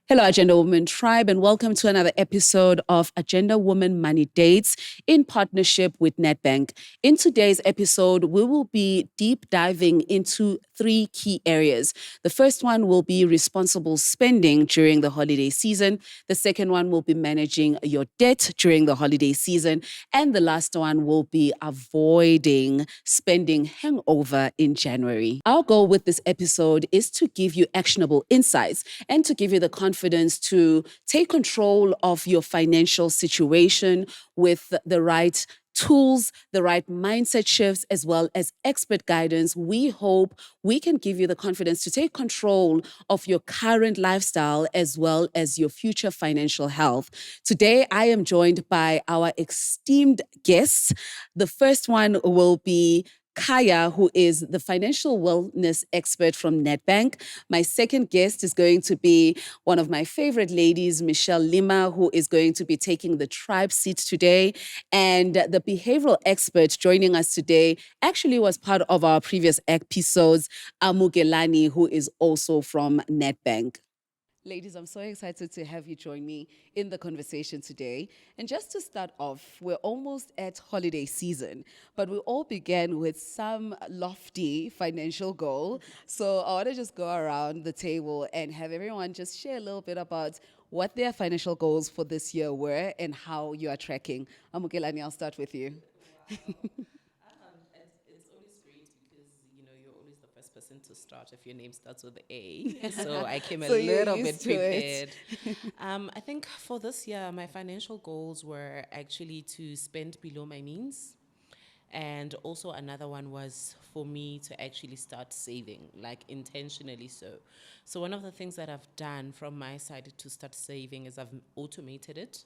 Hello, Agenda Woman Tribe, and welcome to another episode of Agenda Woman Money Dates in partnership with Nedbank. In today's episode, we will be deep diving into three key areas. The first one will be responsible spending during the holiday season. The second one will be managing your debt during the holiday season. And the last one will be avoiding spending hangover in January. Our goal with this episode is to give you actionable insights and to give you the confidence to take control of your financial situation with the right tools, the right mindset shifts, as well as expert guidance. We hope we can give you the confidence to take control of your current lifestyle as well as your future financial health. Today, I am joined by our esteemed guests. The first one will be Kaya, who is the financial wellness expert from Nedbank. My second guest is going to be one of my favorite ladies, Michelle Lima, who is going to be taking the tribe seat today. And the behavioral expert joining us today actually was part of our previous episodes, Amugelani, who is also from Nedbank. Ladies, I'm so excited to have you join me in the conversation today. And just to start off, we're almost at holiday season, but we all began with some lofty financial goal. So I want to just go around the table and have everyone just share a little bit about what their financial goals for this year were and how you are tracking. Amukelani, I'll start with you. It's always great because you're always the first person to start if your name starts with A. So I came a So you're little bit used to it. prepared. I think for this year, my financial goals were actually to spend below my means. And also another one was for me to actually start saving, like intentionally so. So one of the things that I've done from my side to start saving is I've automated it,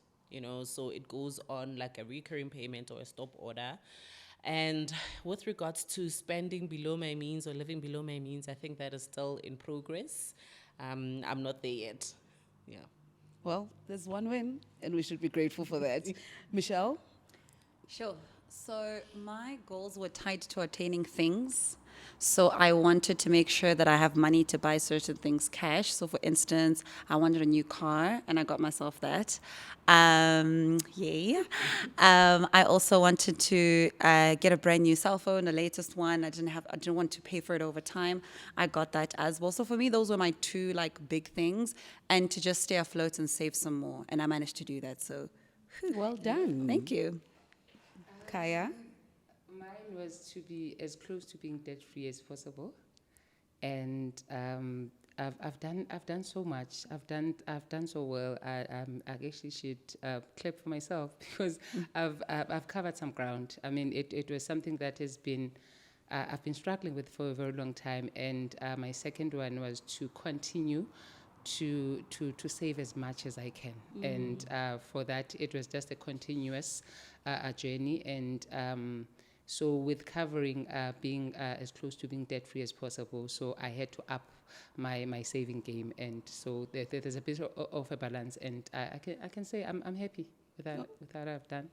so it goes on like a recurring payment or a stop order. And with regards to spending below my means or living below my means, I think that is still in progress. I'm not there yet. Yeah. Well, there's one win, and we should be grateful for that. Michelle? Sure. So my goals were tied to attaining things. So I wanted to make sure that I have money to buy certain things cash. So for instance, I wanted a new car and I got myself that. Yay. I also wanted to get a brand new cell phone, the latest one. I didn't want to pay for it over time. I got that as well. So for me, those were my two like big things, and to just stay afloat and save some more. And I managed to do that. So Well done. thank you. Kaya? Mine was to be as close to being debt free as possible, and I've done so much. I've done so well. I actually should clap for myself because I've covered some ground. I mean, it was something that has been I've been struggling with for a very long time, and my second one was to continue to save as much as I can. And for that, it was just a continuous a journey. And so with covering being as close to being debt free as possible, so I had to up my saving game. And so there's a bit of a balance. And I can say I'm happy with what I've done.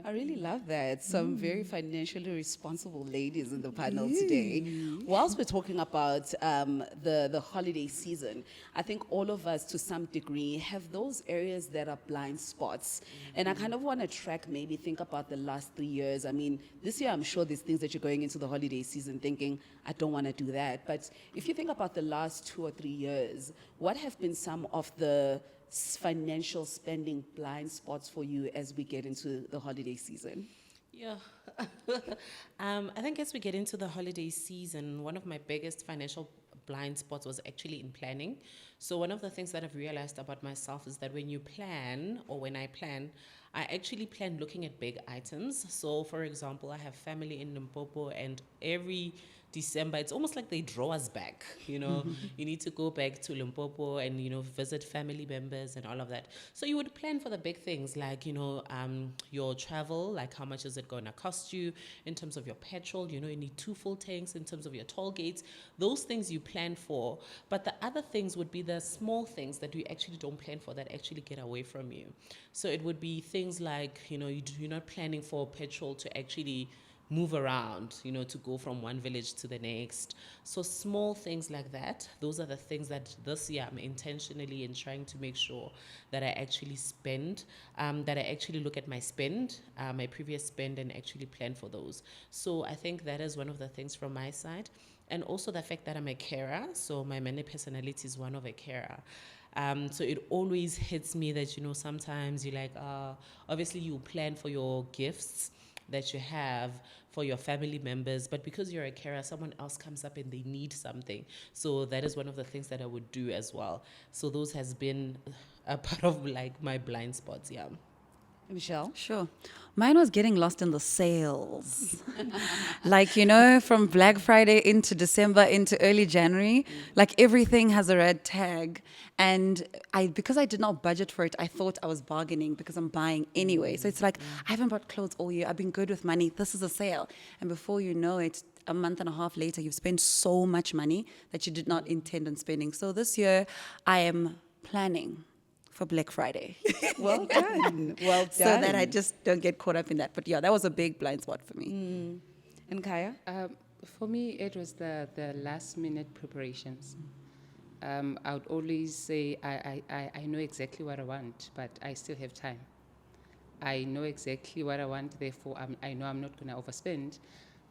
I really love that. Some very financially responsible ladies in the panel today. Whilst we're talking about the holiday season, I think all of us to some degree have those areas that are blind spots. And I kind of want to track, maybe think about the last 3 years. I mean, this year I'm sure there's things that you're going into the holiday season thinking, I don't want to do that. But if you think about the last 2 or 3 years, what have been some of the financial spending blind spots for you as we get into the holiday season? Yeah. I think as we get into the holiday season, one of my biggest financial blind spots was actually in planning. So one of the things that I've realized about myself is that when you plan, or when I plan, I actually plan looking at big items. So for example, I have family in Limpopo, and every December, it's almost like they draw us back. You need to go back to Limpopo and visit family members and all of that. So you would plan for the big things like your travel, like how much is it going to cost you in terms of your petrol. You need 2 full tanks in terms of your toll gates. Those things you plan for, but the other things would be the small things that you actually don't plan for that actually get away from you. So it would be things like you're not planning for petrol to actually move around, to go from one village to the next. So small things like that, those are the things that this year I'm intentionally in trying to make sure that I actually spend, that I actually look at my spend, my previous spend, and actually plan for those. So I think that is one of the things from my side. And also the fact that I'm a carer, so my many personality is one of a carer. So it always hits me that, sometimes you're like, obviously you plan for your gifts that you have for your family members, but because you're a carer, someone else comes up and they need something. So that is one of the things that I would do as well. So those has been a part of like my blind spots, yeah. Michelle? Sure. Mine was getting lost in the sales. Like, from Black Friday into December into early January, like everything has a red tag. And because I did not budget for it, I thought I was bargaining because I'm buying anyway. So it's like, I haven't bought clothes all year. I've been good with money. This is a sale. And before you know it, a month and a half later, you've spent so much money that you did not intend on spending. So this year, I am planning for Black Friday. Well done. Well done. So that I just don't get caught up in that. But yeah, that was a big blind spot for me. And Kaya? For me, it was the last minute preparations. I would always say, I know exactly what I want, but I still have time. I know exactly what I want, therefore I know I'm not going to overspend.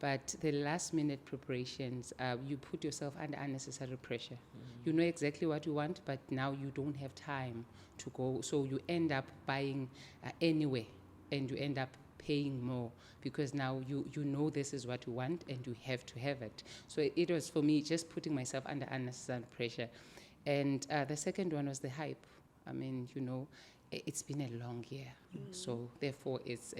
But the last minute preparations, you put yourself under unnecessary pressure. You know exactly what you want, but now you don't have time to go. So you end up buying anyway, and you end up paying more because now you know this is what you want and you have to have it. So it was for me just putting myself under unnecessary pressure. And the second one was the hype. I mean, it's been a long year, so therefore it's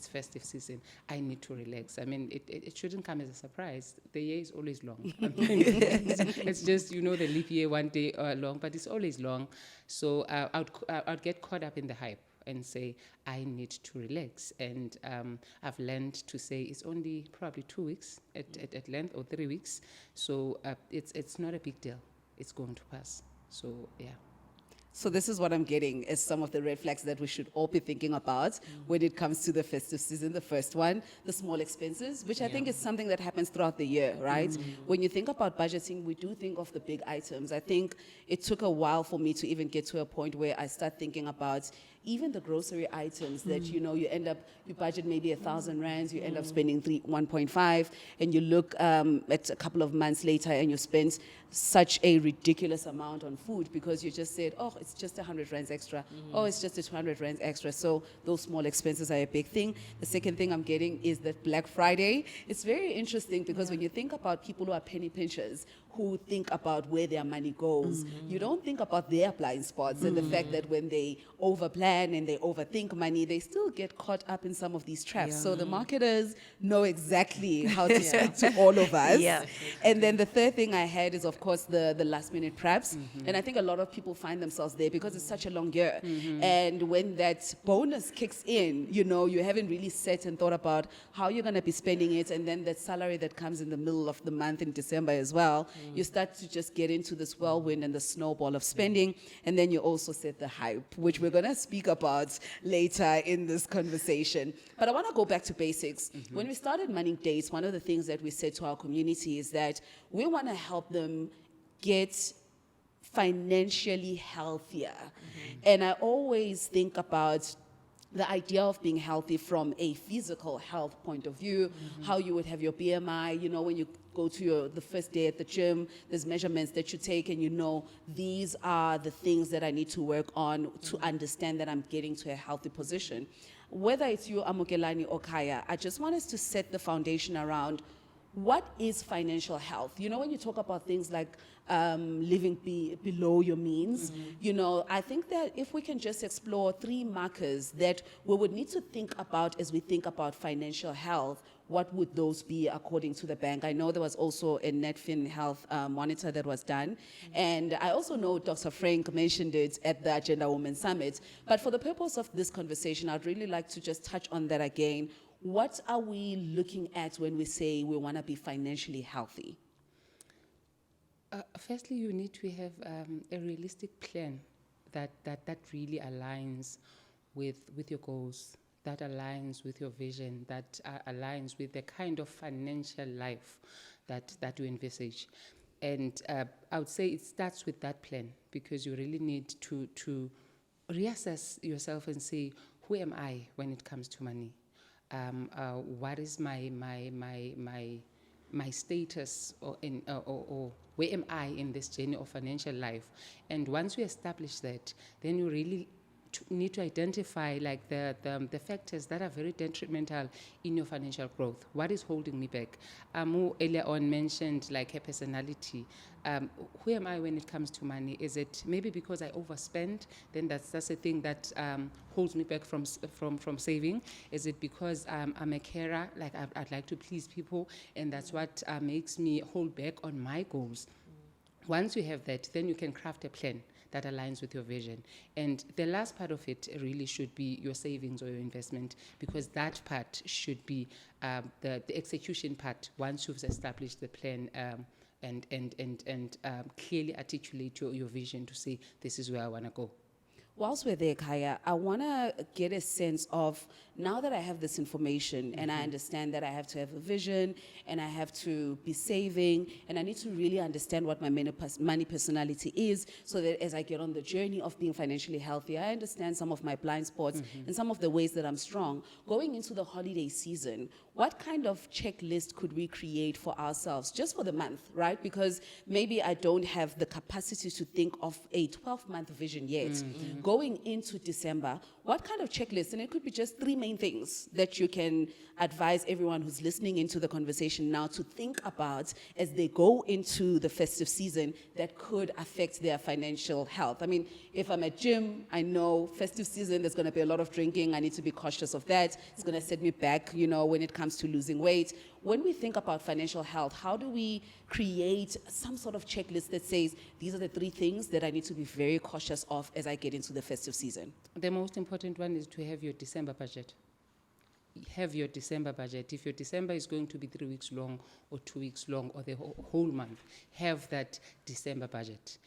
festive season. I need to relax. I mean, it shouldn't come as a surprise. The year is always long. I mean, it's just the leap year one day long, but it's always long. So I'd get caught up in the hype and say I need to relax. And I've learned to say it's only probably 2 weeks at length or 3 weeks. So it's not a big deal. It's going to pass. So yeah. So this is what I'm getting as some of the red flags that we should all be thinking about when it comes to the festive season. The first one, the small expenses, which I think is something that happens throughout the year, right? When you think about budgeting, we do think of the big items. I think it took a while for me to even get to a point where I start thinking about even the grocery items that, you end up, you budget maybe 1,000 rands, you end up spending 1.5, and you look at a couple of months later and you spend such a ridiculous amount on food because you just said, oh, it's just 100 rands extra. Oh, it's just a 200 rands extra. So those small expenses are a big thing. The second thing I'm getting is that Black Friday. It's very interesting because when you think about people who are penny pinchers, who think about where their money goes, you don't think about their blind spots and the fact that when they overplan and they overthink money, they still get caught up in some of these traps. So the marketers know exactly how to speak to all of us. Yeah. And then the third thing I had is, of course, the last minute preps. And I think a lot of people find themselves there because it's such a long year. And when that bonus kicks in, you haven't really sat and thought about how you're going to be spending it. And then that salary that comes in the middle of the month in December as well, you start to just get into this whirlwind and the snowball of spending. And then you also set the hype, which we're going to speak about later in this conversation. But I want to go back to basics. When we started Money Dates, one of the things that we said to our community is that we want to help them get financially healthier. And I always think about the idea of being healthy from a physical health point of view, how you would have your BMI, when you go to the first day at the gym, there's measurements that you take and these are the things that I need to work on to understand that I'm getting to a healthy position. Whether it's you, Amukelani, or Kaya, I just want us to set the foundation around what is financial health? When you talk about things like living below your means, I think that if we can just explore 3 markers that we would need to think about as we think about financial health, what would those be according to the bank? I know there was also a Netfin health monitor that was done. And I also know Dr. Frank mentioned it at the Agenda Women Summit. But for the purpose of this conversation, I'd really like to just touch on that again. What are we looking at when we say we want to be financially healthy? Firstly, you need to have a realistic plan that really aligns with your goals, that aligns with your vision, that aligns with the kind of financial life that you envisage. And I would say it starts with that plan, because you really need to reassess yourself and say, who am I when it comes to money? What is my status, or where am I in this journey of financial life? And once you establish that, then you really need to identify like the factors that are very detrimental in your financial growth. What is holding me back? Who earlier on mentioned like her personality. Who am I when it comes to money? Is it maybe because I overspend? Then that's a thing that holds me back from saving. Is it because I'm a carer? Like I'd like to please people, and that's what makes me hold back on my goals. Once you have that, then you can craft a plan that aligns with your vision. And the last part of it really should be your savings or your investment, because that part should be the execution part once you've established the plan and clearly articulate your vision to say, this is where I want to go. Whilst we're there, Kaya, I want to get a sense of, now that I have this information and I understand that I have to have a vision and I have to be saving and I need to really understand what my money personality is, so that as I get on the journey of being financially healthy, I understand some of my blind spots and some of the ways that I'm strong. Going into the holiday season, what kind of checklist could we create for ourselves just for the month, right? Because maybe I don't have the capacity to think of a 12-month vision yet. Going into December, what kind of checklist, and it could be just 3 main things that you can advise everyone who's listening into the conversation now to think about as they go into the festive season that could affect their financial health. I mean, if I'm at gym, I know festive season, there's going to be a lot of drinking. I need to be cautious of that. It's going to set me back, when it comes to losing weight. When we think about financial health, how do we create some sort of checklist that says, these are the 3 things that I need to be very cautious of as I get into the festive season? The most important one is to have your December budget. Have your December budget. If your December is going to be 3 weeks long or 2 weeks long or the whole month, have that December budget.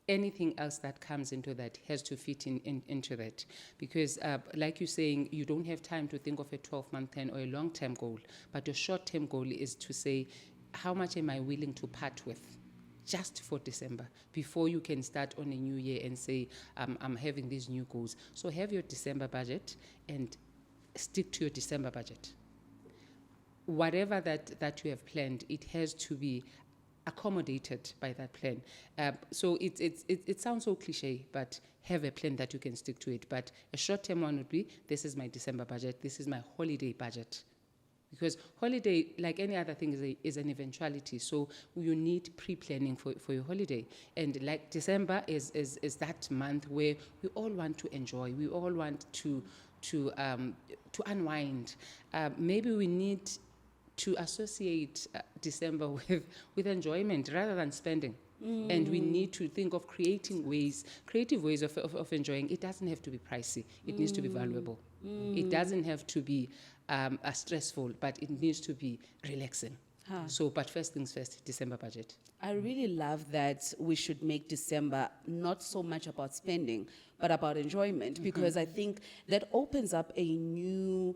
Anything else that comes into that has to fit into that. Because like you're saying, you don't have time to think of a 12-month plan or a long-term goal. But your short-term goal is to say, how much am I willing to part with just for December, before you can start on a new year and say, I'm having these new goals. So have your December budget and stick to your December budget. Whatever that you have planned, it has to be accommodated by that plan. So it sounds so cliche, but have a plan that you can stick to it. But a short-term one would be, this is my December budget, this is my holiday budget. Because holiday, like any other thing, is an eventuality. So you need pre-planning for your holiday. And like December is that month where we all want to enjoy. We all want to unwind. Maybe we need to associate December with enjoyment rather than spending. And we need to think of creative ways of enjoying. It doesn't have to be pricey. It needs to be valuable. It doesn't have to be stressful, but it needs to be relaxing. So, but first things first, December budget. I really love that we should make December not so much about spending, but about enjoyment, because I think that opens up a new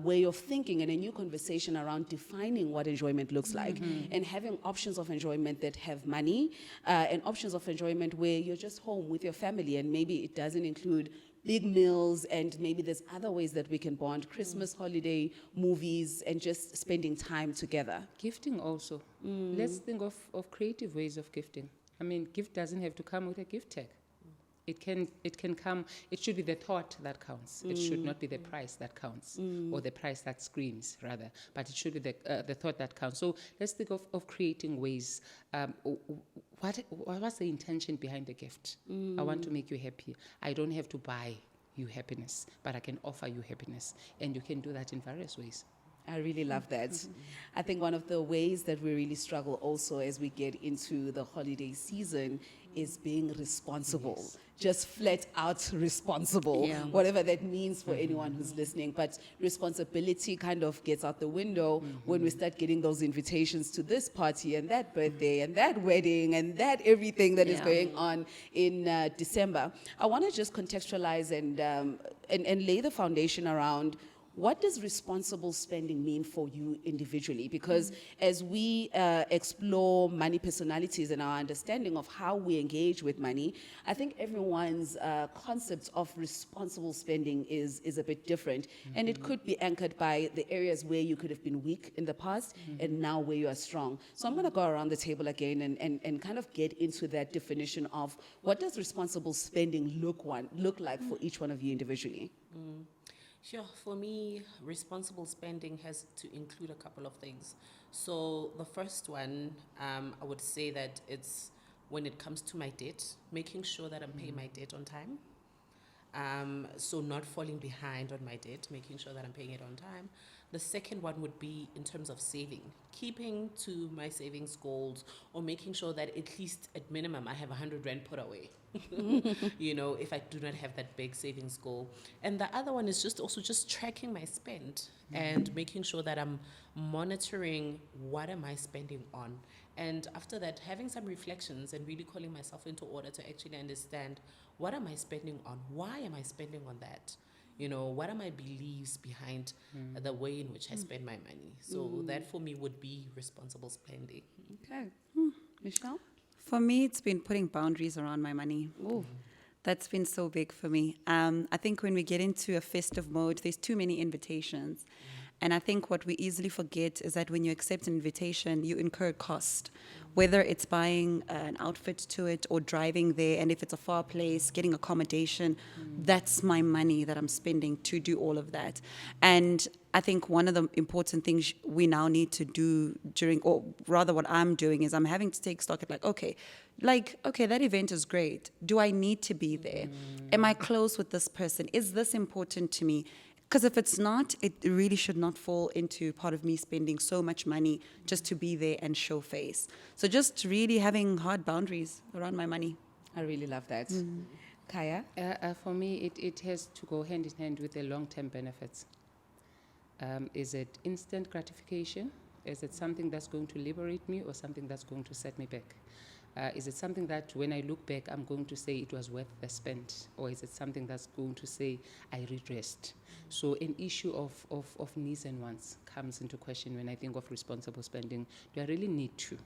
way of thinking and a new conversation around defining what enjoyment looks like, and having options of enjoyment that have money, and options of enjoyment where you're just home with your family, and maybe it doesn't include big meals, and maybe there's other ways that we can bond, Christmas, holiday, movies, and just spending time together. Gifting also. Let's think of creative ways of gifting. I mean, gift doesn't have to come with a gift tag. It can come, it should be the thought that counts. It should not be the price that counts, or the price that screams, rather. But it should be the thought that counts. So let's think of creating ways. What's the intention behind the gift? I want to make you happy. I don't have to buy you happiness, but I can offer you happiness. And you can do that in various ways. I really love that. I think one of the ways that we really struggle also as we get into the holiday season is being responsible. Just flat out responsible, Yeah. whatever that means for anyone who's listening. But responsibility kind of gets out the window when we start getting those invitations to this party and that birthday and that wedding and that everything that is Yeah. going on in December. I want to just contextualize and lay the foundation around what does responsible spending mean for you individually? Because as we explore money personalities and our understanding of how we engage with money, I think everyone's concept of responsible spending is a bit different. And it could be anchored by the areas where you could have been weak in the past and now where you are strong. So I'm going to go around the table again and kind of get into that definition of what does responsible spending look like for each one of you individually? Sure. For me, responsible spending has to include a couple of things. So the first one, I would say that it's when it comes to my debt, making sure that I'm paying my debt on time. So not falling behind on my debt, making sure that I'm paying it on time. The second one would be in terms of saving, keeping to my savings goals, or making sure that at least at minimum I have 100 Rand put away. If I do not have that big savings goal. And the other one is just tracking my spend and making sure that I'm monitoring what am I spending on. And after that, having some reflections and really calling myself into order to actually understand what am I spending on? Why am I spending on that? What are my beliefs behind the way in which I spend my money? So that for me would be responsible spending. Okay. Michelle? For me, it's been putting boundaries around my money. Ooh. That's been so big for me. I think when we get into a festive mode, there's too many invitations. And I think what we easily forget is that when you accept an invitation, you incur cost, whether it's buying an outfit to it or driving there. And if it's a far place, getting accommodation, that's my money that I'm spending to do all of that. And I think one of the important things we now need to do or rather what I'm doing is I'm having to take stock at okay, that event is great. Do I need to be there? Am I close with this person? Is this important to me? Because if it's not, it really should not fall into part of me spending so much money just to be there and show face. So just really having hard boundaries around my money. I really love that. Kaya? For me, it has to go hand in hand with the long-term benefits. Is it instant gratification? Is it something that's going to liberate me or something that's going to set me back? Is it something that when I look back, I'm going to say it was worth the spend? Or is it something that's going to say I regressed? So an issue of needs and wants comes into question when I think of responsible spending. Do I really need to?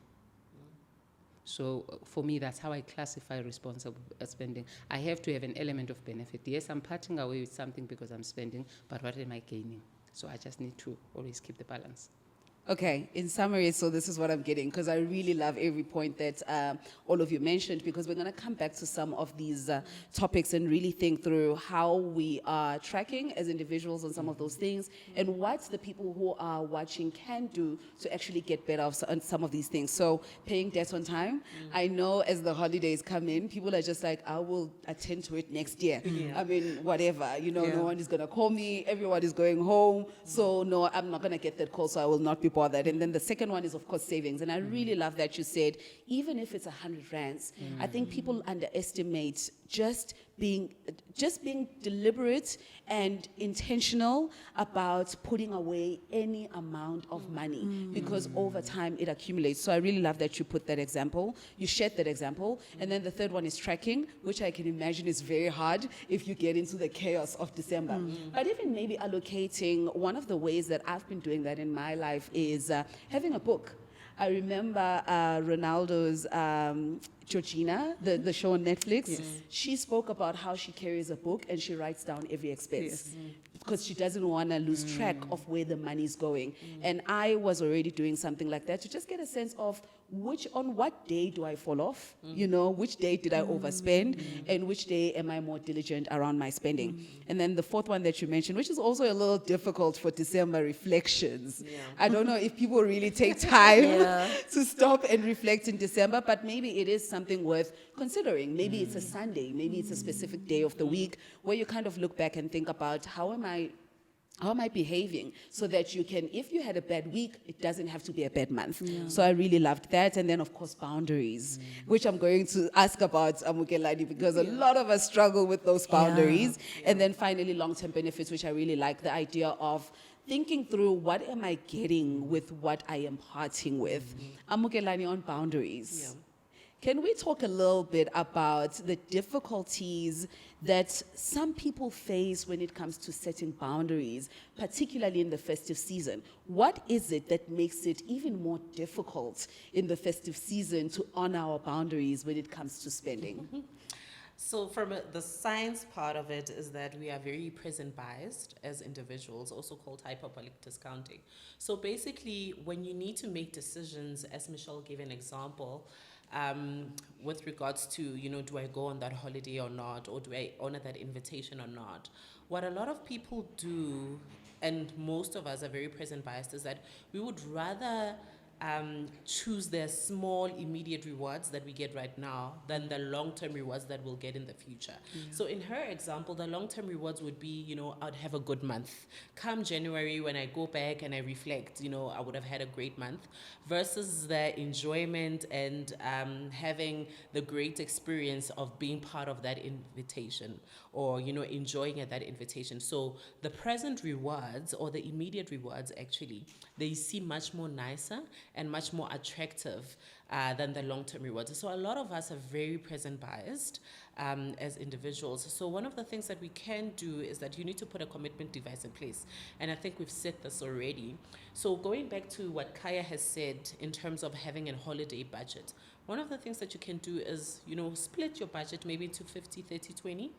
So for me, that's how I classify responsible spending. I have to have an element of benefit. Yes, I'm parting away with something because I'm spending, but what am I gaining? So I just need to always keep the balance. Okay, in summary, so this is what I'm getting, because I really love every point that all of you mentioned, because we're going to come back to some of these topics and really think through how we are tracking as individuals on some of those things and what the people who are watching can do to actually get better on some of these things. So paying debt on time, I know as the holidays come in, people are just like, I will attend to it next year. I mean, whatever, no one is going to call me, everyone is going home, so no, I'm not going to get that call, so I will not be bothered. And then the second one is, of course, savings. And I really love that you said, even if it's 100 rands, I think people underestimate just being deliberate and intentional about putting away any amount of money, because over time it accumulates. So I really love that you put that example, you shared that example. And then the third one is tracking, which I can imagine is very hard if you get into the chaos of December. But even maybe allocating, one of the ways that I've been doing that in my life is having a book. I remember Ronaldo's Georgina, the show on Netflix. Yes. She spoke about how she carries a book and she writes down every expense. Yes. Because she doesn't want to lose track of where the money's going. And I was already doing something like that to just get a sense of on what day do I fall off? Which day did I overspend? And which day am I more diligent around my spending? And then the fourth one that you mentioned, which is also a little difficult for December, reflections. Yeah. I don't know if people really take time to stop and reflect in December, but maybe it is something worth considering. Maybe it's a Sunday, maybe it's a specific day of the week where you kind of look back and think about, how am I How am I behaving? So that you can, if you had a bad week, it doesn't have to be a bad month. So I really loved that. And then, of course, boundaries, which I'm going to ask about, Amukelani, because a lot of us struggle with those boundaries. And then finally, long-term benefits, which I really like, the idea of thinking through what am I getting with what I am parting with. Amukelani, on boundaries. Can we talk a little bit about the difficulties that some people face when it comes to setting boundaries, particularly in the festive season? What is it that makes it even more difficult in the festive season to honor our boundaries when it comes to spending? So from the science part of it is that we are very present biased as individuals, also called hyperbolic discounting. So basically, when you need to make decisions, as Michelle gave an example, with regards to, do I go on that holiday or not, or do I honor that invitation or not? What a lot of people do, and most of us are very present biased, is that we would rather choose the small immediate rewards that we get right now than the long-term rewards that we'll get in the future. So in her example, the long-term rewards would be, I'd have a good month. Come January, when I go back and I reflect, I would have had a great month, versus the enjoyment and having the great experience of being part of that invitation, or enjoying at that invitation. So the present rewards, or the immediate rewards, actually, they seem much more nicer and much more attractive than the long-term rewards. So a lot of us are very present biased as individuals. So one of the things that we can do is that you need to put a commitment device in place. And I think we've said this already. So going back to what Kaya has said in terms of having a holiday budget, one of the things that you can do is, split your budget maybe into 50, 30, 20.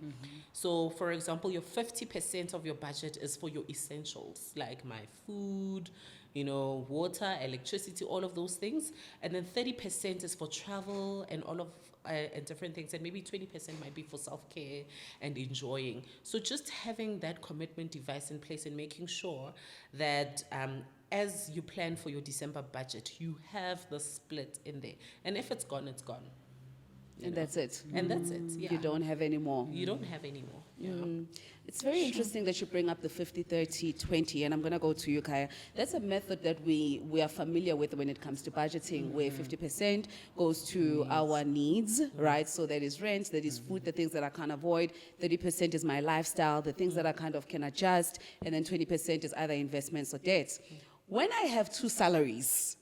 So, for example, your 50% of your budget is for your essentials, like my food, water, electricity, all of those things. And then 30% is for travel and all of and different things. And maybe 20% might be for self-care and enjoying. So just having that commitment device in place and making sure that as you plan for your December budget, you have the split in there. And if it's gone, it's gone. And that's it. And that's it. Yeah. You don't have any more. You don't have any more. Yeah. It's very interesting that you bring up the 50, 30, 20, and I'm going to go to you, Kaya. That's a method that we are familiar with when it comes to budgeting, where 50% goes to our needs, right? So that is rent, that is food, the things that I can't avoid. 30% is my lifestyle, the things that I kind of can adjust, and then 20% is either investments or debts. When I have two salaries,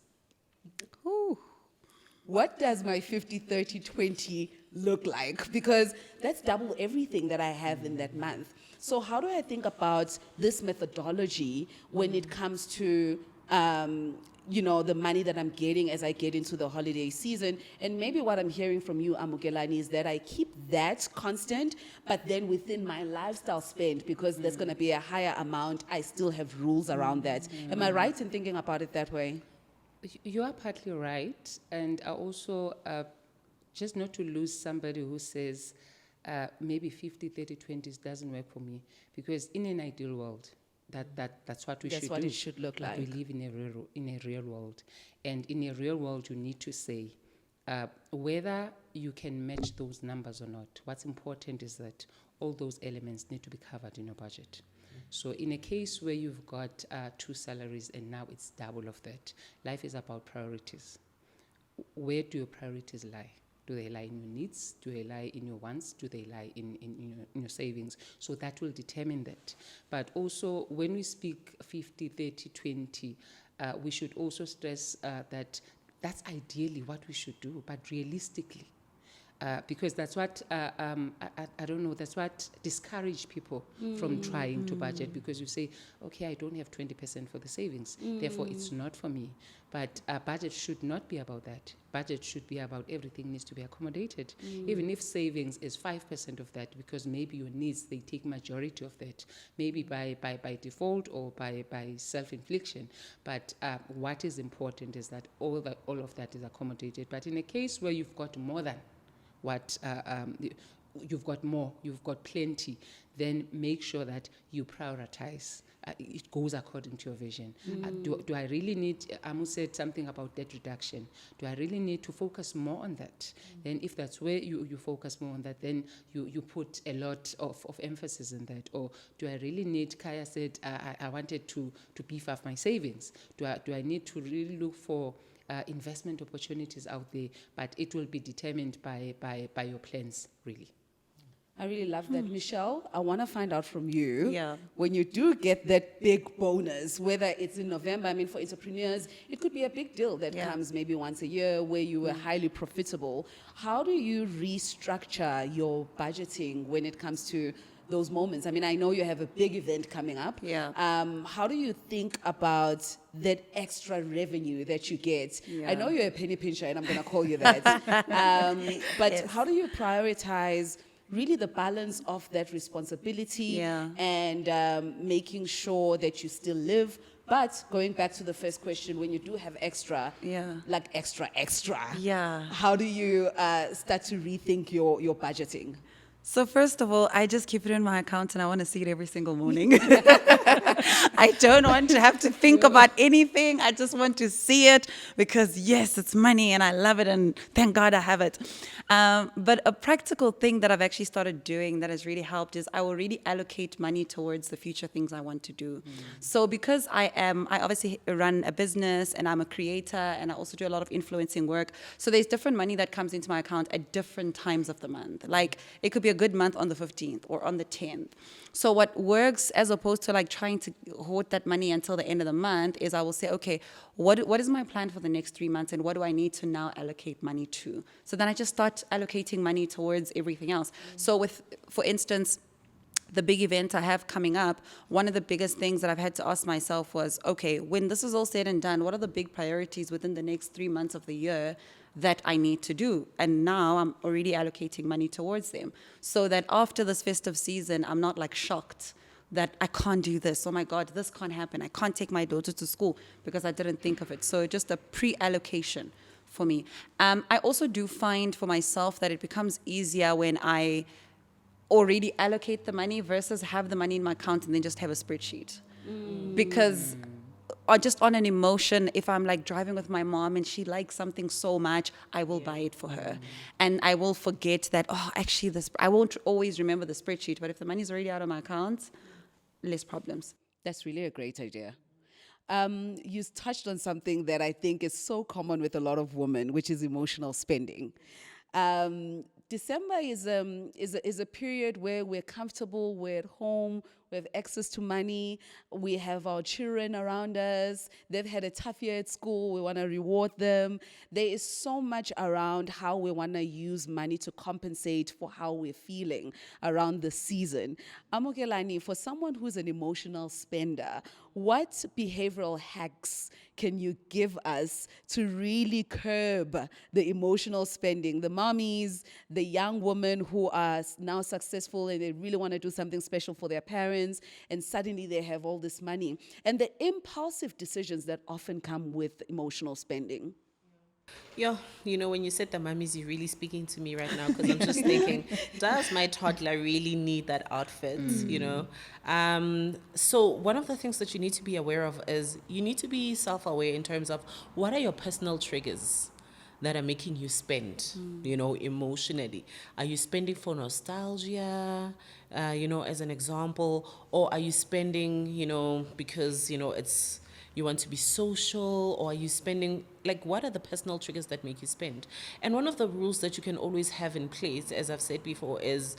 what does my 50, 30, 20 look like? Because that's double everything that I have in that month. So how do I think about this methodology when it comes to, the money that I'm getting as I get into the holiday season? And maybe what I'm hearing from you, Amukelani, is that I keep that constant, but then within my lifestyle spend, because there's going to be a higher amount, I still have rules around that. Am I right in thinking about it that way? You are partly right, and I also, just not to lose somebody who says maybe 50, 30, 20s doesn't work for me, because in an ideal world, that's what we should do. That's what it should look like. We live in a real world, and in a real world, you need to say whether you can match those numbers or not. What's important is that all those elements need to be covered in your budget. So in a case where you've got two salaries and now it's double of that, life is about priorities. Where do your priorities lie? Do they lie in your needs? Do they lie in your wants? Do they lie in your savings? So that will determine that. But also when we speak 50, 30, 20, we should also stress that that's ideally what we should do, but realistically. Because that's what, I don't know, that's what discourage people from trying to budget, because you say, okay, I don't have 20% for the savings, therefore it's not for me. But budget should not be about that. Budget should be about everything needs to be accommodated. Even if savings is 5% of that, because maybe your needs, they take majority of that, maybe by default or by self-infliction. But what is important is that all of that is accommodated. But in a case where you've got more than what you've got more, you've got plenty, then make sure that you prioritize. It goes according to your vision. Do I really need, Amu said something about debt reduction. Do I really need to focus more on that? Then if that's where you focus more on that, then you put a lot of emphasis in that. Or do I really need, Kaya said, I wanted to beef up my savings. Do I need to really look for investment opportunities out there? But it will be determined by your plans, really. I really love that. Michelle, I want to find out from you. Yeah. When you do get that big bonus, whether it's in November, I mean, for entrepreneurs, it could be a big deal that Yeah. comes maybe once a year where you were highly profitable. How do you restructure your budgeting when it comes to those moments? I mean, I know you have a big event coming up. Yeah. How do you think about that extra revenue that you get? Yeah. I know you're a penny pincher, and I'm going to call you that. But Yes. how do you prioritize really the balance of that responsibility Yeah. and making sure that you still live? But going back to the first question, when you do have extra, Yeah. like extra, Yeah. how do you start to rethink your budgeting? So first of all, I just keep it in my account and I want to see it every single morning. I don't want to have to think about anything. I just want to see it because yes, it's money and I love it and thank God I have it. But a practical thing that I've actually started doing that has really helped is I will really allocate money towards the future things I want to do. So because I obviously run a business and I'm a creator and I also do a lot of influencing work. So there's different money that comes into my account at different times of the month. Like it could be a good month on the 15th or on the 10th. So what works as opposed to like trying to hoard that money until the end of the month is I will say, okay, what is my plan for the next 3 months and what do I need to now allocate money to? So then I just start allocating money towards everything else. So for instance, the big event I have coming up, one of the biggest things that I've had to ask myself was, okay, when this is all said and done, what are the big priorities within the next 3 months of the year that I need to do? And now I'm already allocating money towards them so that after this festive season, I'm not like shocked that I can't do this. Oh my God, this can't happen. I can't take my daughter to school because I didn't think of it. So just a pre-allocation for me. I also do find for myself that it becomes easier when I already allocate the money versus have the money in my account and then just have a spreadsheet. Because or just on an emotion, if I'm like driving with my mom and she likes something so much, I will buy it for her. And I will forget that, oh, actually, I won't always remember the spreadsheet, but if the money's already out of my account, less problems. That's really a great idea. You touched on something that I think is so common with a lot of women, which is emotional spending. December is a period where we're comfortable, we're at home, we have access to money, we have our children around us, they've had a tough year at school, we want to reward them. There is so much around how we want to use money to compensate for how we're feeling around the season. Amokelani, for someone who's an emotional spender, what behavioral hacks can you give us to really curb the emotional spending? The mommies, the young women who are now successful and they really want to do something special for their parents, and suddenly they have all this money. And the impulsive decisions that often come with emotional spending. Yeah, when you said the mummies, you're really speaking to me right now because I'm just thinking, does my toddler really need that outfit? So one of the things that you need to be aware of is you need to be self-aware in terms of what are your personal triggers that are making you spend, emotionally. Are you spending for nostalgia, as an example, or are you spending, because, it's you want to be social, or are you spending, like, what are the personal triggers that make you spend? And one of the rules that you can always have in place, as I've said before, is,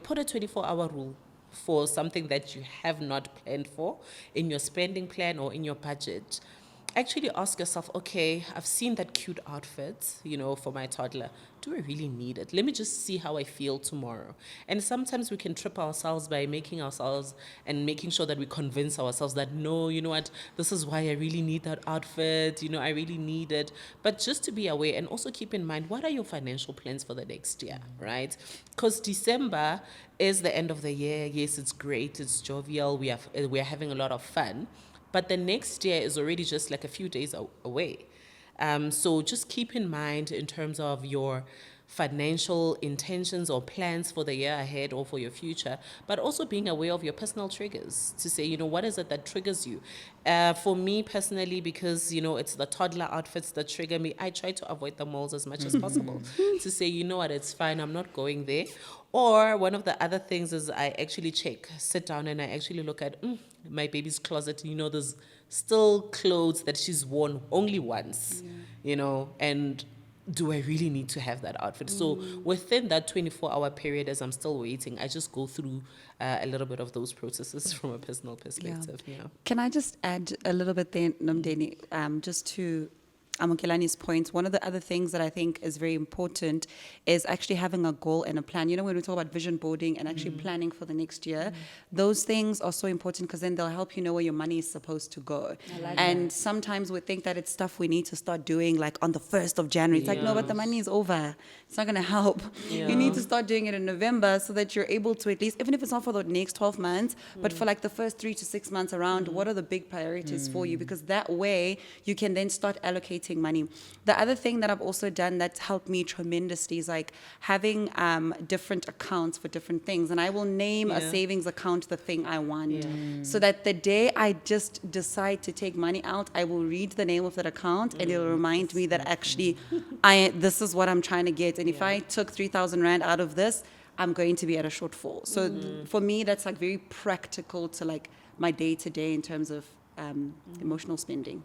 put a 24-hour rule for something that you have not planned for in your spending plan or in your budget. Actually ask yourself, okay, I've seen that cute outfit, for my toddler. Do I really need it? Let me just see how I feel tomorrow. And sometimes we can trip ourselves by making sure that we convince ourselves that, no, you know what, this is why I really need that outfit, I really need it. But just to be aware and also keep in mind, what are your financial plans for the next year, right? Because December is the end of the year. Yes, it's great, it's jovial, we are having a lot of fun. But the next year is already just like a few days away. So just keep in mind in terms of your financial intentions or plans for the year ahead or for your future, but also being aware of your personal triggers to say, what is it that triggers you? For me personally, because, it's the toddler outfits that trigger me, I try to avoid the malls as much as possible to say, what, it's fine, I'm not going there. Or one of the other things is I actually sit down and I actually look at my baby's closet. There's still clothes that she's worn only once, and do I really need to have that outfit? So within that 24-hour period, as I'm still waiting, I just go through a little bit of those processes from a personal perspective. Yeah. Can I just add a little bit there, Nomndeni, just to Amokelani's point? One of the other things that I think is very important is actually having a goal and a plan. When we talk about vision boarding and actually planning for the next year, those things are so important because then they'll help you know where your money is supposed to go. And sometimes we think that it's stuff we need to start doing like on the 1st of January. It's like, no, but the money is over. It's not going to help. You need to start doing it in November so that you're able to at least, even if it's not for the next 12 months, but for like the first 3 to 6 months around, what are the big priorities for you? Because that way you can then start allocating money. The other thing that I've also done that's helped me tremendously is like having different accounts for different things. And I will name a savings account the thing I want. So that the day I just decide to take money out, I will read the name of that account and it'll remind me that actually this is what I'm trying to get. And if I took 3,000 Rand out of this, I'm going to be at a shortfall. So for me, that's like very practical to like my day to day in terms of emotional spending.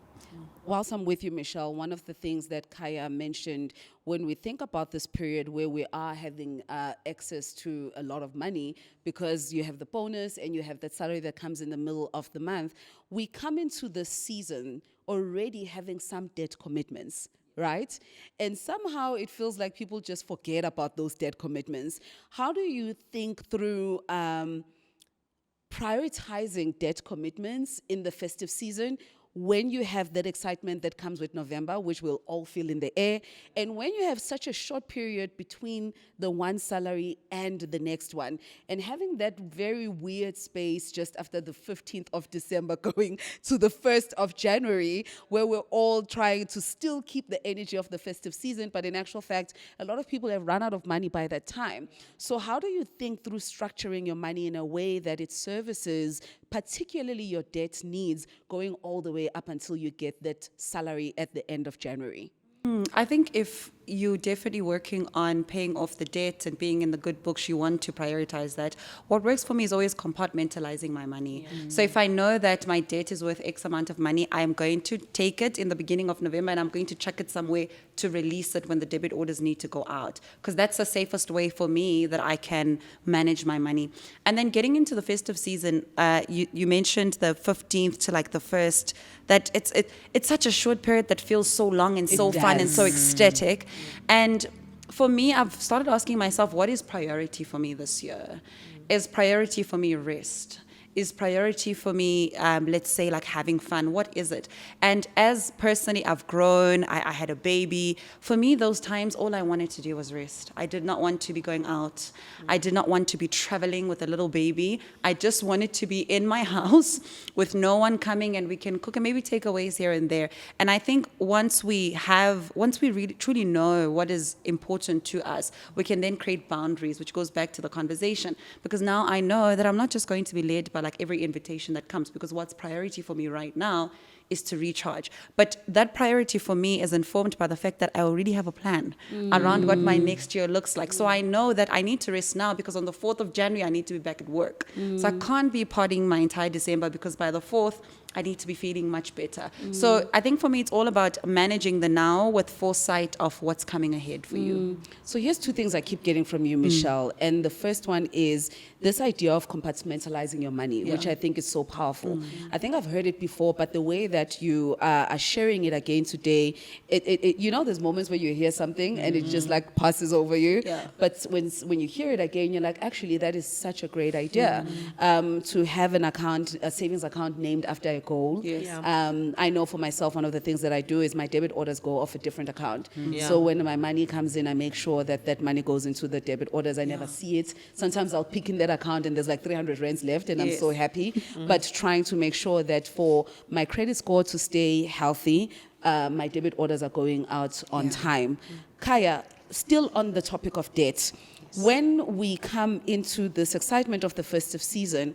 Whilst I'm with you, Michelle, one of the things that Kaya mentioned, when we think about this period where we are having access to a lot of money because you have the bonus and you have that salary that comes in the middle of the month, we come into this season already having some debt commitments, right? And somehow it feels like people just forget about those debt commitments. How do you think through prioritizing debt commitments in the festive season when you have that excitement that comes with November, which we'll all feel in the air, and when you have such a short period between the one salary and the next one, and having that very weird space just after the 15th of December going to the 1st of January, where we're all trying to still keep the energy of the festive season, but in actual fact, a lot of people have run out of money by that time. So how do you think through structuring your money in a way that it services particularly your debt needs going all the way up until you get that salary at the end of January? I think if you're definitely working on paying off the debt and being in the good books, you want to prioritize that. What works for me is always compartmentalizing my money. So if I know that my debt is worth X amount of money, I'm going to take it in the beginning of November and I'm going to chuck it somewhere to release it when the debit orders need to go out. Because that's the safest way for me that I can manage my money. And then getting into the festive season, you mentioned the 15th to like the 1st, that it's such a short period that feels so long and so fun and so ecstatic. And for me, I've started asking myself, what is priority for me this year? Is priority for me rest? Is priority for me, let's say, like having fun? What is it? And as personally, I've grown, I had a baby. For me, those times, all I wanted to do was rest. I did not want to be going out. I did not want to be traveling with a little baby. I just wanted to be in my house with no one coming, and we can cook and maybe takeaways here and there. And I think once we really truly know what is important to us, we can then create boundaries, which goes back to the conversation. Because now I know that I'm not just going to be led by like every invitation that comes, because what's priority for me right now is to recharge. But that priority for me is informed by the fact that I already have a plan around what my next year looks like. So I know that I need to rest now because on the 4th of January, I need to be back at work. So I can't be partying my entire December because by the 4th, I need to be feeling much better. So I think for me, it's all about managing the now with foresight of what's coming ahead for you. So here's two things I keep getting from you, Michelle. And the first one is this idea of compartmentalizing your money, which I think is so powerful. I think I've heard it before, but the way that you are sharing it again today, there's moments where you hear something and it just like passes over you. But when you hear it again, you're like, actually, that is such a great idea to have an account, a savings account named after a goal. I know for myself, one of the things that I do is my debit orders go off a different account. So when my money comes in, I make sure that that money goes into the debit orders. I never see it. Sometimes I'll pick in that account and there's like 300 rands left and I'm so happy. But trying to make sure that for my credit score to stay healthy, my debit orders are going out on time. Kaya, still on the topic of debt, when we come into this excitement of the festive season,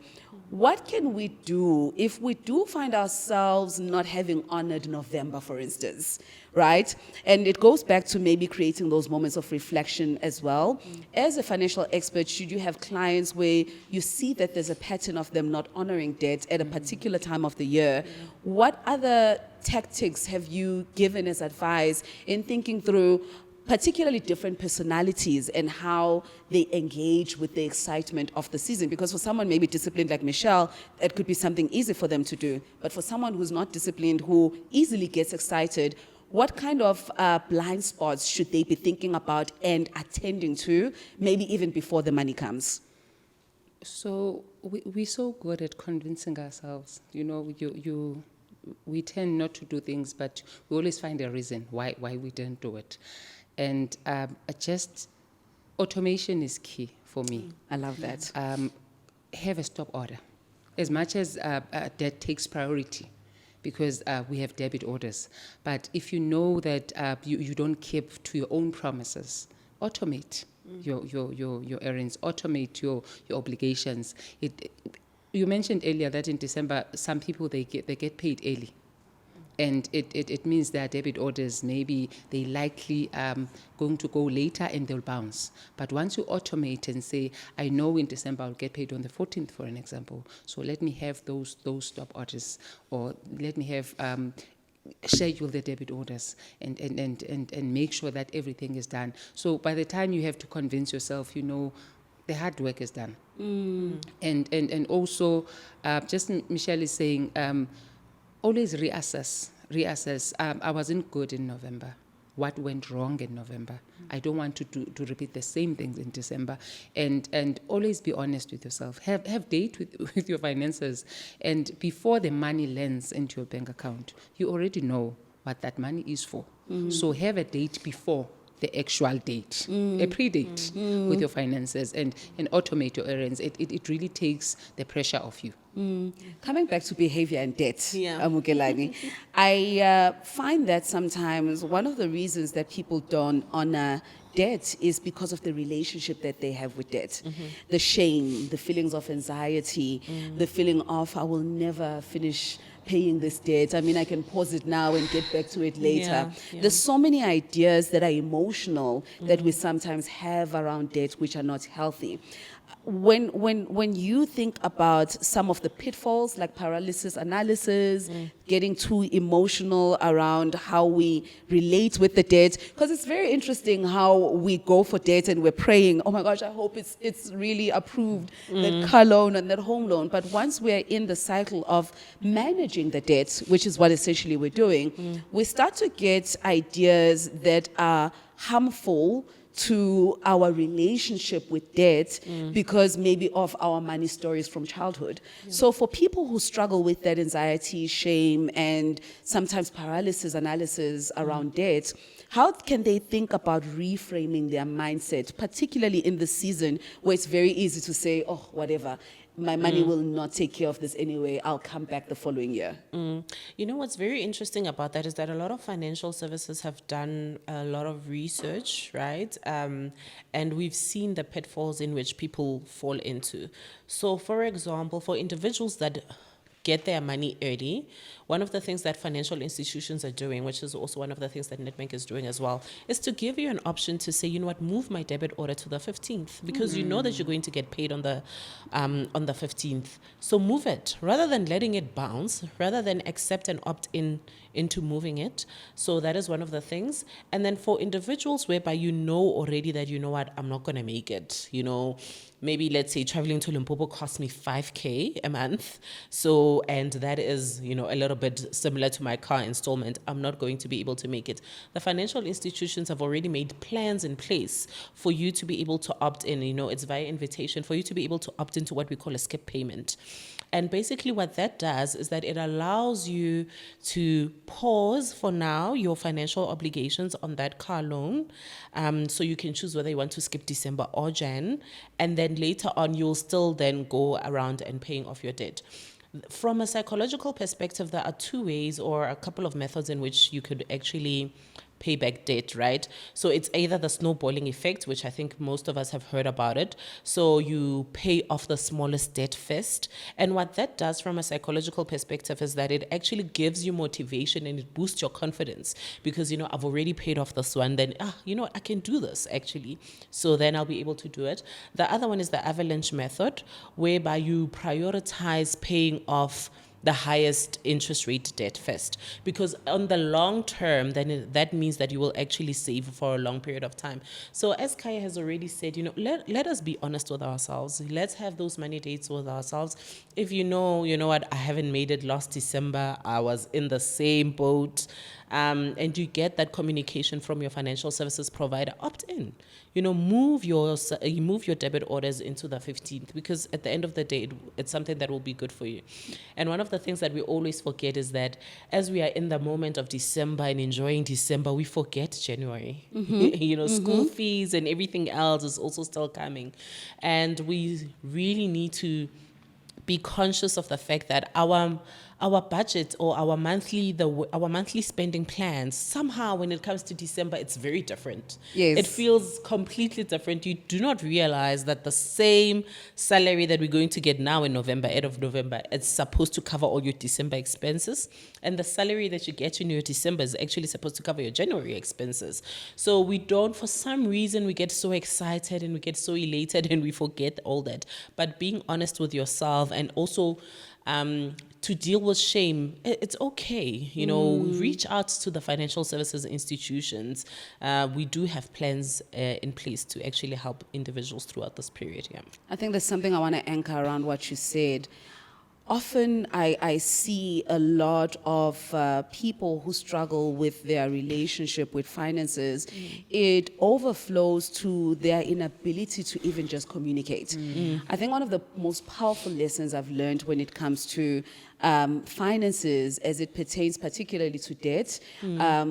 what can we do if we do find ourselves not having honored November, for instance, right? And it goes back to maybe creating those moments of reflection as well. As a financial expert, should you have clients where you see that there's a pattern of them not honoring debt at a particular time of the year, what other tactics have you given as advice in thinking through particularly different personalities and how they engage with the excitement of the season? Because for someone maybe disciplined like Michelle, it could be something easy for them to do. But for someone who's not disciplined, who easily gets excited, what kind of blind spots should they be thinking about and attending to, maybe even before the money comes? So we're so good at convincing ourselves. You know, we tend not to do things, but we always find a reason why we didn't do it. And just automation is key for me. I love that. Have a stop order. As much as debt takes priority, because we have debit orders. But if you know that you don't keep to your own promises, automate your errands, automate your obligations. You mentioned earlier that in December, some people, they get paid early. And it means their debit orders, maybe they likely going to go later and they'll bounce. But once you automate and say, I know in December I'll get paid on the 14th, for an example, so let me have those stop orders, or let me have schedule the debit orders and make sure that everything is done. So by the time you have to convince yourself, you know, the hard work is done. And also, just Michelle is saying, always reassess. I wasn't good in November. What went wrong in November? I don't want to repeat the same things in December. And always be honest with yourself. Have date with your finances. And before the money lands into your bank account, you already know what that money is for. So have a date before the actual date, a pre-date with your finances, and automate your errands. It really takes the pressure off you. Coming back to behavior and debt, Yeah. Amukelani, I find that sometimes one of the reasons that people don't honor debt is because of the relationship that they have with debt. The shame, the feelings of anxiety, the feeling of, I will never finish paying this debt. I mean, I can pause it now and get back to it later. Yeah. There's so many ideas that are emotional that we sometimes have around debt which are not healthy. When you think about some of the pitfalls like paralysis analysis, getting too emotional around how we relate with the debt, because it's very interesting how we go for debt and we're praying, oh my gosh, I hope it's really approved, that car loan and that home loan. But once we're in the cycle of managing the debt, which is what essentially we're doing, we start to get ideas that are harmful to our relationship with debt because maybe of our money stories from childhood. So for people who struggle with that anxiety, shame, and sometimes paralysis analysis around debt, how can they think about reframing their mindset, particularly in the season where it's very easy to say, oh, whatever, my money will not take care of this anyway, I'll come back the following year. You know what's very interesting about that is that a lot of financial services have done a lot of research, right? And we've seen the pitfalls in which people fall into. So, for example, for individuals that get their money early, one of the things that financial institutions are doing, which is also one of the things that Nedbank is doing as well, is to give you an option to say, you know what, move my debit order to the 15th, because you know that you're going to get paid on the 15th. So move it rather than letting it bounce, rather than accept and opt into moving it. So that is one of the things. And then for individuals whereby you know already that, you know what, I'm not going to make it, you know, maybe let's say traveling to Limpopo costs me 5K a month. So, and that is, you know, a little bit similar to my car installment. I'm not going to be able to make it. The financial institutions have already made plans in place for you to be able to opt in, you know, it's via invitation, for you to be able to opt into what we call a skip payment. And basically what that does is that it allows you to pause for now your financial obligations on that car loan. So you can choose whether you want to skip December or Jan. And then later on, you'll still then go around and paying off your debt. From a psychological perspective, there are two ways or a couple of methods in which you could actually pay back debt, right? So it's either the snowballing effect, which I think most of us have heard about it. So you pay off the smallest debt first. And what that does from a psychological perspective is that it actually gives you motivation and it boosts your confidence because, I've already paid off this one. Then, I can do this actually. So then I'll be able to do it. The other one is the avalanche method, whereby you prioritize paying off the highest interest rate debt first, because on the long term then that means that you will actually save for a long period of time. So as Kaya has already said, let us be honest with ourselves. Let's have those money dates with ourselves. If you know what, I haven't made it last December, I was in the same boat, and you get that communication from your financial services provider, opt in. Move your debit orders into the 15th, because at the end of the day, it's something that will be good for you. And one of the things that we always forget is that as we are in the moment of December and enjoying December, we forget January. School fees and everyththing else is also still coming. And we really need to be conscious of the fact that our budget or our monthly spending plans, somehow when it comes to December, it's very different. Yes. It feels completely different. You do not realize that the same salary that we're going to get now in November, end of November, it's supposed to cover all your December expenses. And the salary that you get in your December is actually supposed to cover your January expenses. So for some reason, we get so excited and we get so elated and we forget all that. But being honest with yourself and also to deal with shame, it's okay. Reach out to the financial services institutions. We do have plans in place to actually help individuals throughout this period. Yeah. I think there's something I want to anchor around what you said. Often I see a lot of people who struggle with their relationship with finances. It overflows to their inability to even just communicate. I think one of the most powerful lessons I've learned when it comes to finances as it pertains particularly to debt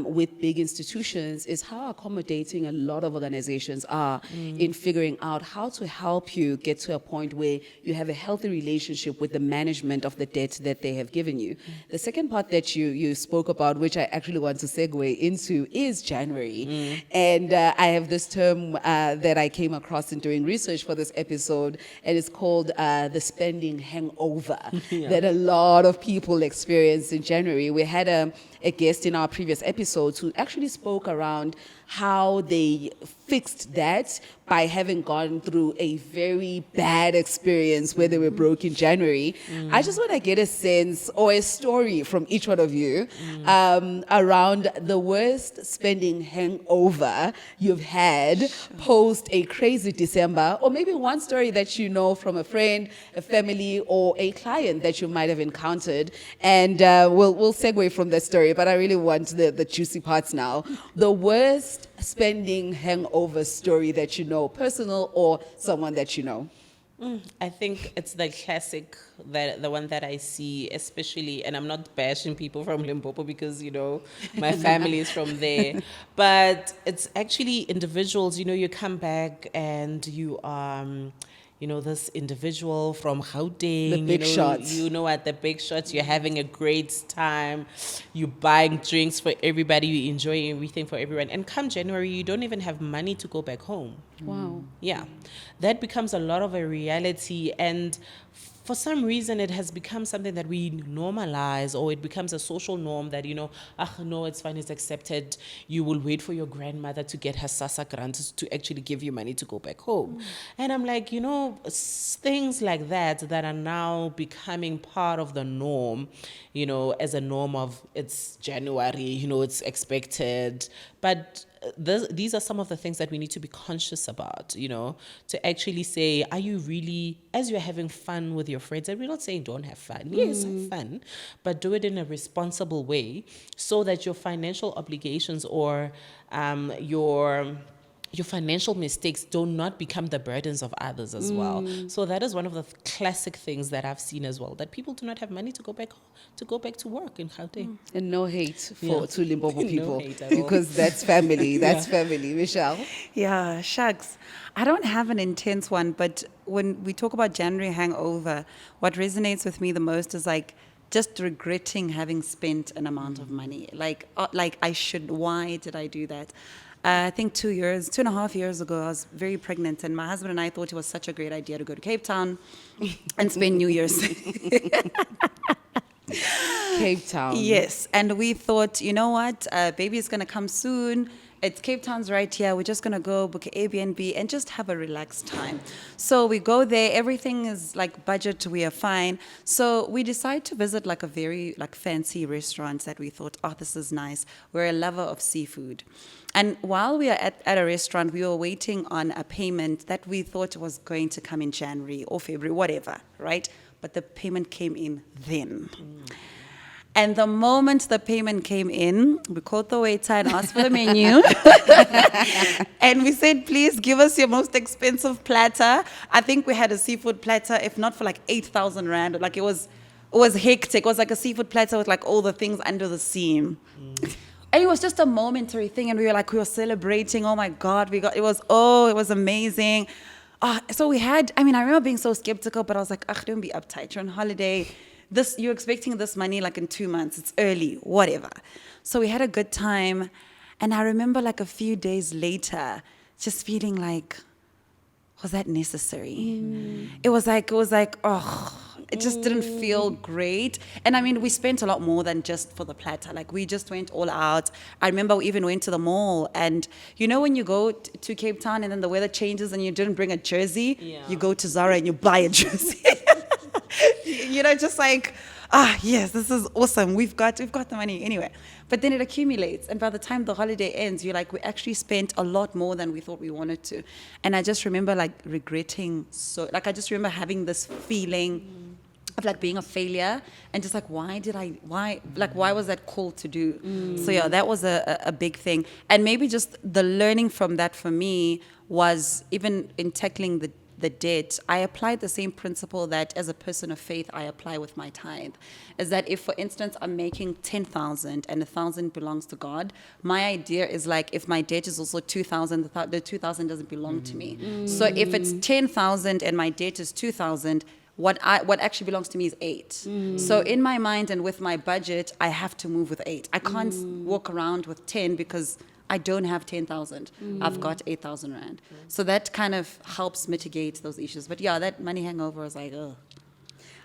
with big institutions is how accommodating a lot of organizations are in figuring out how to help you get to a point where you have a healthy relationship with the management of the debt that they have given you. The second part that you spoke about, which I actually want to segue into, is January. And I have this term that I came across in doing research for this episode, and it's called the spending hangover that a lot of people experience in January. We had a guest in our previous episodes who actually spoke around how they fixed that by having gone through a very bad experience where they were broke in January. I just want to get a sense or a story from each one of you around the worst spending hangover you've had post a crazy December, or maybe one story that you know from a friend, a family, or a client that you might have encountered. And we'll segue from that story, but I really want the juicy parts now. The worst spending hangover story that you know, personal or someone that you know. I think it's the classic, the one that I see, especially, and I'm not bashing people from Limpopo because, my family is from there, but it's actually individuals, you come back and you are, this individual from Gauteng, The big shots. At the big shots, you're having a great time, you're buying drinks for everybody, you enjoy everything for everyone. And come January, you don't even have money to go back home. Wow. Yeah, that becomes a lot of a reality. And for some reason, it has become something that we normalize, or it becomes a social norm that, no, it's fine, it's accepted. You will wait for your grandmother to get her SASSA grant to actually give you money to go back home. And I'm like, things like that are now becoming part of the norm, as a norm of it's January, it's expected. But these are some of the things that we need to be conscious about, to actually say, are you really, as you're having fun with your friends, and we're not saying don't have fun. Yes, have fun, but do it in a responsible way so that your financial obligations or your financial mistakes do not become the burdens of others as well. So that is one of the classic things that I've seen as well, that people do not have money to go back to work in Gauteng. And no hate to Limpopo No people, hate at all. because that's family. That's family. Michelle? Yeah, shucks. I don't have an intense one, but when we talk about January hangover, what resonates with me the most is like just regretting having spent an amount of money. Like I should, why did I do that? I think 2.5 years ago, I was very pregnant, and my husband and I thought it was such a great idea to go to Cape Town and spend New Year's. Cape Town. Yes, and we thought, you know what, baby's gonna come soon. It's Cape Town's right here. We're just gonna go book an Airbnb and just have a relaxed time. So we go there. Everything is like budget. We are fine. So we decide to visit like a very like fancy restaurant that we thought, oh, this is nice. We're a lover of seafood. And while we are at a restaurant, we were waiting on a payment that we thought was going to come in January or February, whatever, right? But the payment came in then. And the moment the payment came in, we called the waiter and asked for the menu. And we said, please give us your most expensive platter. I think we had a seafood platter, if not for like 8,000 Rand. Like it was hectic. It was like a seafood platter with like all the things under the sea. And it was just a momentary thing. And we were celebrating. Oh my God, it was amazing. So I remember being so skeptical, but I was like, don't be uptight. You're on holiday. You're expecting this money like in 2 months. It's early, whatever. So we had a good time. And I remember like a few days later, just feeling like, was that necessary? It was like, it just didn't feel great. And I mean, we spent a lot more than just for the platter. Like we just went all out. I remember we even went to the mall. And you know when you go to Cape Town and then the weather changes and you didn't bring a jersey, you go to Zara and you buy a jersey. Just like, yes, this is awesome. We've got the money anyway. But then it accumulates. And by the time the holiday ends, you're like, we actually spent a lot more than we thought we wanted to. And I just remember like regretting. I just remember having this feeling of like being a failure and just like, why was that called to do? So yeah, that was a big thing. And maybe just the learning from that for me was even in tackling the debt, I applied the same principle that as a person of faith, I apply with my tithe. Is that if, for instance, I'm making 10,000 and 1,000 belongs to God, my idea is like, if my debt is also 2,000, the 2,000 doesn't belong to me. So if it's 10,000 and my debt is 2,000, what actually belongs to me is 8. So in my mind and with my budget, I have to move with 8. I can't walk around with 10 because I don't have 10,000. I've got 8,000 Rand. So that kind of helps mitigate those issues. But yeah, that money hangover is like, ugh.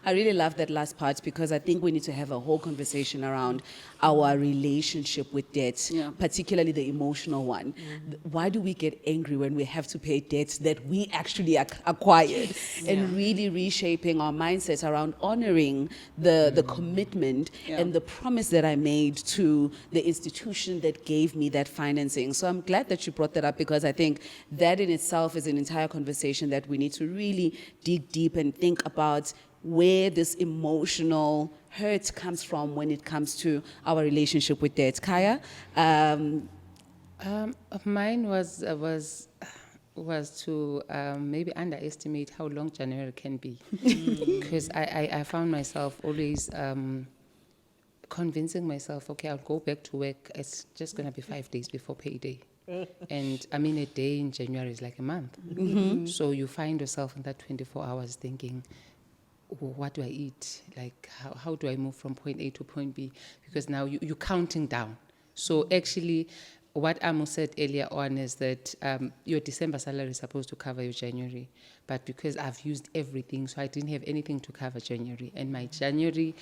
I really love that last part because I think we need to have a whole conversation around our relationship with debt, particularly the emotional one. Why do we get angry when we have to pay debts that we actually acquired? And really reshaping our mindsets around honoring the commitment and the promise that I made to the institution that gave me that financing. So I'm glad that you brought that up because I think that in itself is an entire conversation that we need to really dig deep and think about where this emotional hurt comes from when it comes to our relationship with debt. Kaya? Mine was to maybe underestimate how long January can be. Because I found myself always convincing myself, okay, I'll go back to work. It's just going to be 5 days before payday. And I mean, a day in January is like a month. So you find yourself in that 24 hours thinking, what do I eat? Like, how do I move from point A to point B? Because now you're counting down. So actually, what Amo said earlier on is that your December salary is supposed to cover your January. But because I've used everything, so I didn't have anything to cover January. And my January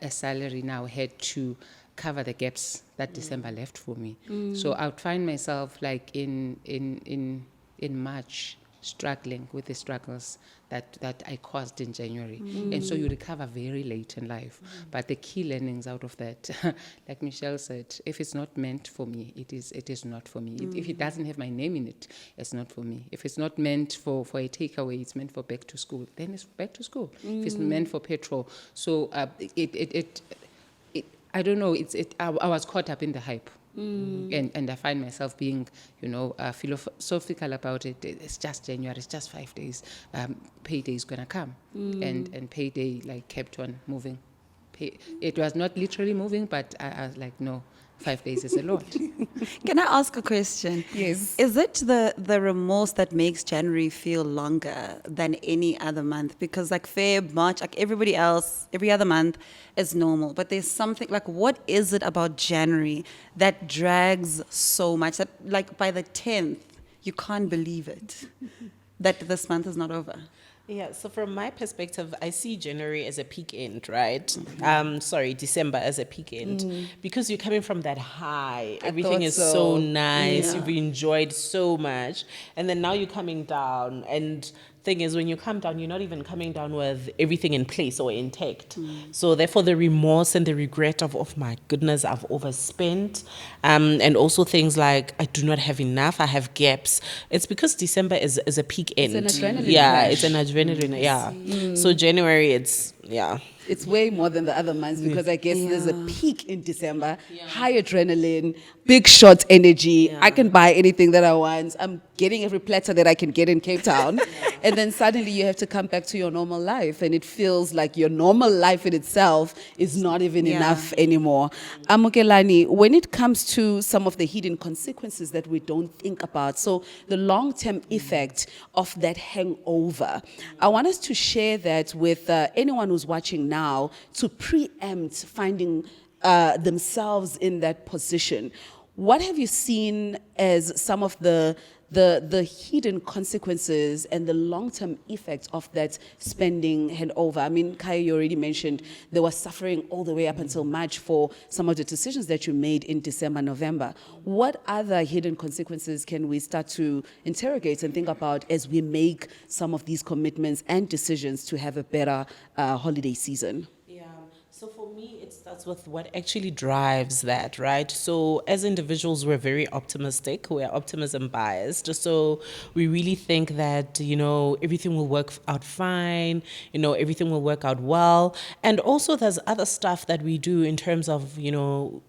salary now had to cover the gaps that December left for me. So I would find myself like in March, struggling with the struggles that I caused in January. And so you recover very late in life. But the key learnings out of that, like Michelle said, if it's not meant for me, it is not for me. If it doesn't have my name in it, it's not for me. If it's not meant for a takeaway, it's meant for back to school, then it's back to school. If it's meant for petrol. So I don't know, I was caught up in the hype. And I find myself being, philosophical about it. It's just January, it's just 5 days. Payday is going to come. And payday kept on moving. It was not literally moving, but I was like, no, 5 days is a lot. Can I ask a question? Yes. Is it the remorse that makes January feel longer than any other month? Because like Feb, March, like everybody else, every other month is normal. But there's something like, what is it about January that drags so much that like by the 10th, you can't believe it that this month is not over? Yeah, so from my perspective, I see January as a peak end, right? December as a peak end. Because you're coming from that high. Everything thought is so. so nice. Yeah. You've enjoyed so much. And then now you're coming down. And thing is, when you come down, you're not even coming down with everything in place or intact. So therefore, the remorse and the regret of, oh my goodness, I've overspent. And also things like, I do not have enough. I have gaps. It's because December is a peak end. an adrenaline Yeah, crash. it's an adrenaline. Yeah. So January, it's yeah. It's way more than the other months because I guess there's a peak in December, high adrenaline, big shot energy. I can buy anything that I want. I'm getting every platter that I can get in Cape Town. And then suddenly you have to come back to your normal life. And it feels like your normal life in itself is not even enough anymore. Amukelani, when it comes to some of the hidden consequences that we don't think about, so the long-term effect of that hangover, I want us to share that with anyone who's watching now to preempt finding themselves in that position. What have you seen as some of the hidden consequences and the long-term effect of that spending handover? I mean, Kaya, you already mentioned there was suffering all the way up until March for some of the decisions that you made in December, November. What other hidden consequences can we start to interrogate and think about as we make some of these commitments and decisions to have a better holiday season? Yeah. So for me, it starts with what actually drives that, right? So as individuals, we're very optimistic. We're optimism biased. So we really think that, everything will work out fine, everything will work out well. And also there's other stuff that we do in terms of,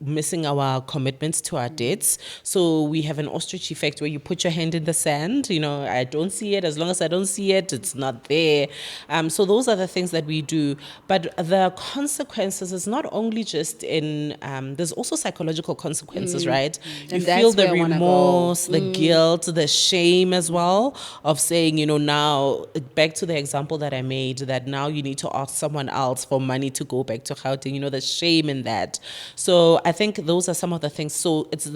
missing our commitments to our debts. So we have an ostrich effect where you put your hand in the sand, I don't see it. As long as I don't see it, it's not there. So those are the things that we do. But the consequences is not only just in, there's also psychological consequences, right? You And feel that's the where I wanna go. remorse, the guilt, the shame as well of saying, now, back to the example that I made, that now you need to ask someone else for money to go back to Gauteng, the shame in that. So I think those are some of the things. So it's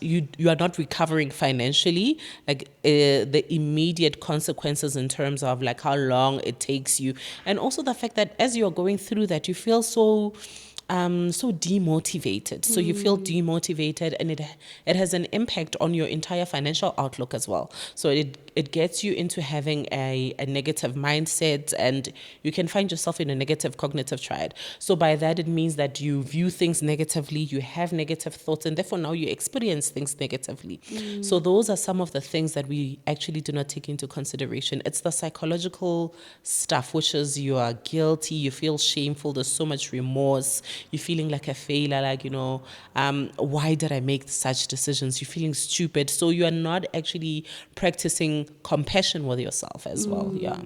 you are not recovering financially, like the immediate consequences in terms of like how long it takes you. And also the fact that as you're going through that, you feel so demotivated. So you feel demotivated, and it has an impact on your entire financial outlook as well. So it gets you into having a negative mindset, and you can find yourself in a negative cognitive triad. So by that, it means that you view things negatively, you have negative thoughts, and therefore now you experience things negatively. So those are some of the things that we actually do not take into consideration. It's the psychological stuff, which is you are guilty, you feel shameful, there's so much remorse, you're feeling like a failure, like, why did I make such decisions? You're feeling stupid. So you are not actually practicing compassion with yourself as well. Yeah.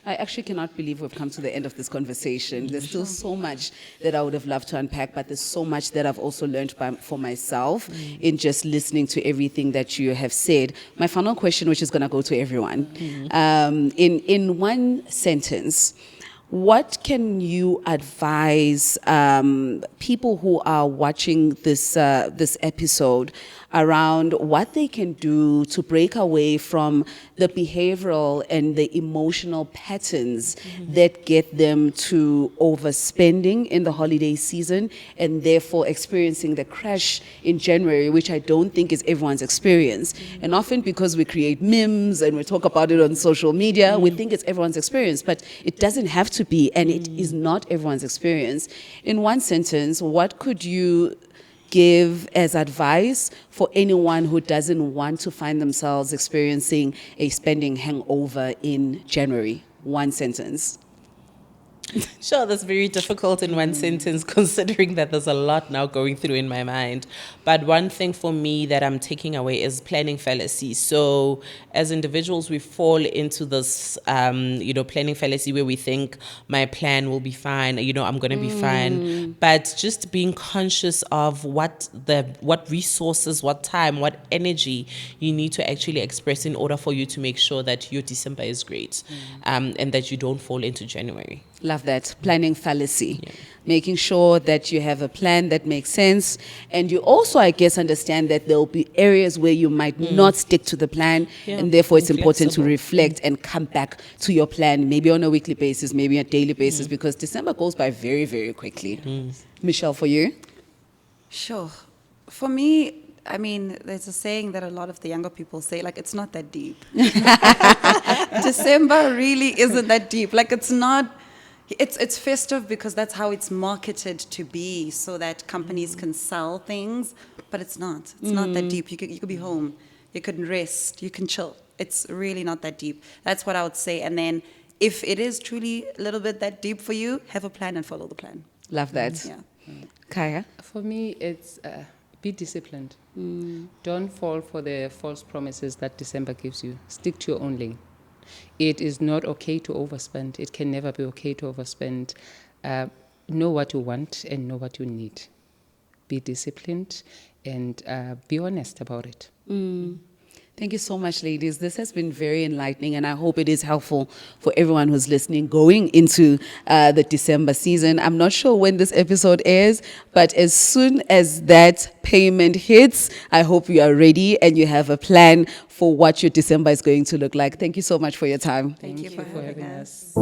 I actually cannot believe we've come to the end of this conversation. There's still so much that I would have loved to unpack, but there's so much that I've also learned for myself in just listening to everything that you have said. My final question, which is going to go to everyone, in one sentence, what can you advise people who are watching this episode around what they can do to break away from the behavioral and the emotional patterns that get them to overspending in the holiday season and therefore experiencing the crash in January, which I don't think is everyone's experience. And often because we create memes and we talk about it on social media, we think it's everyone's experience, but it doesn't have to be, and it is not everyone's experience. In one sentence, what could you give as advice for anyone who doesn't want to find themselves experiencing a spending hangover in January? One sentence. Sure, that's very difficult in one sentence, considering that there's a lot now going through in my mind. But one thing for me that I'm taking away is planning fallacy. So, as individuals, we fall into this, planning fallacy where we think my plan will be fine. I'm going to be fine. But just being conscious of what resources, what time, what energy you need to actually express in order for you to make sure that your December is great, and that you don't fall into January. Love that. Planning fallacy. Making sure that you have a plan that makes sense. And you also, I guess, understand that there will be areas where you might not stick to the plan. Yeah. And therefore, it's important to Inflexible. reflect and come back to your plan, maybe on a weekly basis, maybe on a daily basis, because December goes by very, very quickly. Michelle, for you? Sure. For me, I mean, there's a saying that a lot of the younger people say, like, it's not that deep. December really isn't that deep. Like, it's not. It's festive because that's how it's marketed to be, so that companies can sell things, but it's not. It's not that deep. You could be home, you can rest, you can chill. It's really not that deep. That's what I would say. And then, if it is truly a little bit that deep for you, have a plan and follow the plan. Love that. Yeah. Kaya? For me, it's be disciplined. Don't fall for the false promises that December gives you. Stick to your own lane. It is not okay to overspend. It can never be okay to overspend. Know what you want and know what you need. Be disciplined and be honest about it. Thank you so much, ladies. This has been very enlightening, and I hope it is helpful for everyone who's listening going into the December season. I'm not sure when this episode airs, but as soon as that payment hits, I hope you are ready and you have a plan for what your December is going to look like. Thank you so much for your time. Thank you for having us.